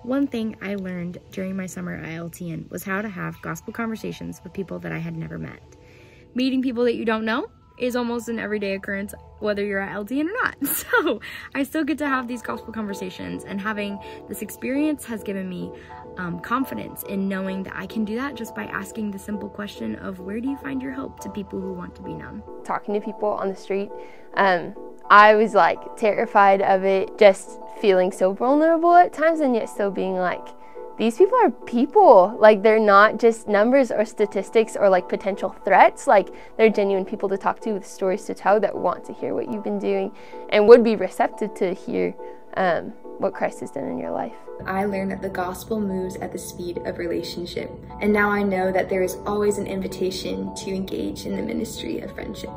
One thing I learned during my summer at LTN was how to have gospel conversations with people that I had never met. Meeting people that you don't know is almost an everyday occurrence, whether you're at LTN or not. So I still get to have these gospel conversations, and having this experience has given me confidence in knowing that I can do that just by asking the simple question of, where do you find your hope, to people who want to be known. Talking to people on the street, I was like terrified of it, just feeling so vulnerable at times, and yet still being like, these people are people. Like, they're not just numbers or statistics or like potential threats. Like, they're genuine people to talk to with stories to tell that want to hear what you've been doing and would be receptive to hear what Christ has done in your life. I learned that the gospel moves at the speed of relationship, and now I know that there is always an invitation to engage in the ministry of friendship.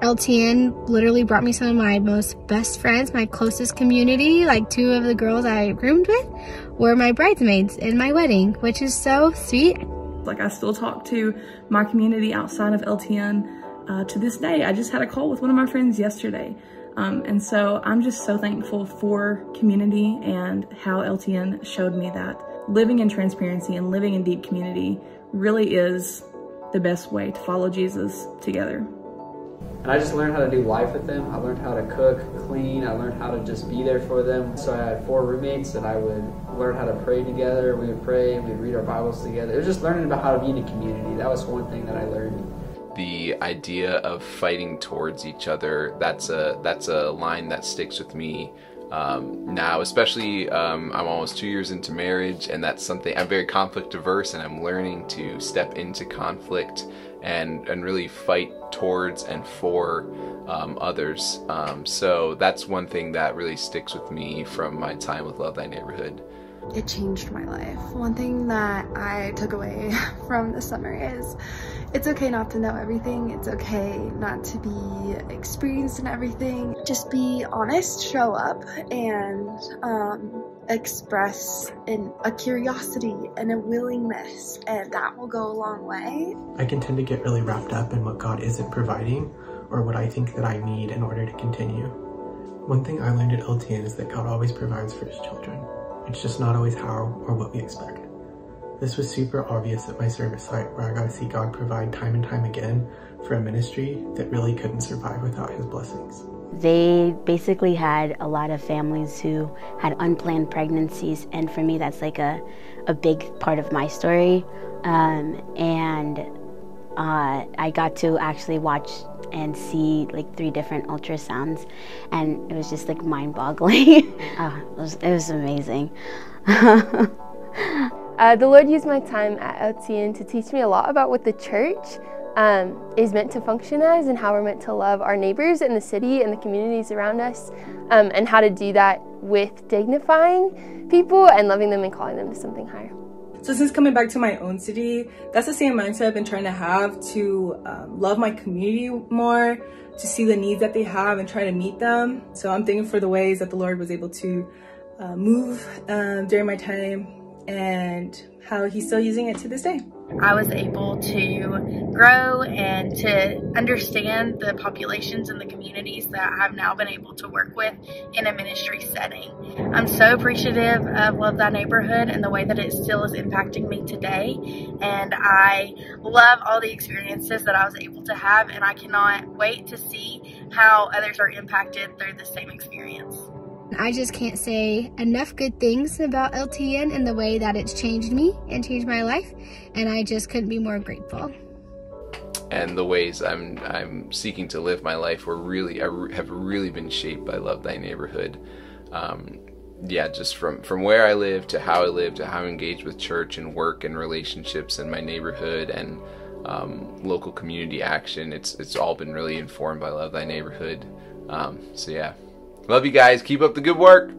LTN literally brought me some of my most best friends, my closest community. Like, 2 of the girls I roomed with were my bridesmaids in my wedding, which is so sweet. Like, I still talk to my community outside of LTN to this day. I just had a call with one of my friends yesterday. And so I'm just so thankful for community and how LTN showed me that living in transparency and living in deep community really is the best way to follow Jesus together. And I just learned how to do life with them. I learned how to cook, clean. I learned how to just be there for them. So I had 4 roommates, and I would learn how to pray together. We would pray, we'd read our Bibles together. It was just learning about how to be in a community. That was one thing that I learned. The idea of fighting towards each other, that's a line that sticks with me now, especially I'm almost 2 years into marriage, and that's something, I'm very conflict averse, and I'm learning to step into conflict and really fight towards and for others. So that's one thing that really sticks with me from my time with Love Thy Neighborhood. It changed my life. One thing that I took away from the summer is it's okay not to know everything. It's okay not to be experienced in everything. Just be honest, show up, and express a curiosity and a willingness, and that will go a long way. I can tend to get really wrapped up in what God isn't providing or what I think that I need in order to continue. One thing I learned at LTN is that God always provides for his children. It's just not always how or what we expect. This was super obvious at my service site, where I got to see God provide time and time again for a ministry that really couldn't survive without his blessings. They basically had a lot of families who had unplanned pregnancies, and for me that's like a big part of my story. I got to actually watch and see like 3 different ultrasounds, and it was just like mind-boggling. It was amazing. The Lord used my time at LTN to teach me a lot about what the church is meant to function as, and how we're meant to love our neighbors in the city and the communities around us, and how to do that with dignifying people and loving them and calling them to something higher. So since coming back to my own city, that's the same mindset I've been trying to have, to love my community more, to see the needs that they have and try to meet them. So I'm thankful for the ways that the Lord was able to move during my time, and how he's still using it to this day. I was able to grow and to understand the populations and the communities that I've now been able to work with in a ministry setting. I'm so appreciative of Love Thy Neighborhood and the way that it still is impacting me today. And I love all the experiences that I was able to have, and I cannot wait to see how others are impacted through the same experience. I just can't say enough good things about LTN and the way that it's changed me and changed my life, and I just couldn't be more grateful. And the ways I'm seeking to live my life have really been shaped by Love Thy Neighborhood. Yeah, just from where I live to how I live to how I engage with church and work and relationships in my neighborhood and local community action. It's all been really informed by Love Thy Neighborhood. So yeah. Love you guys. Keep up the good work.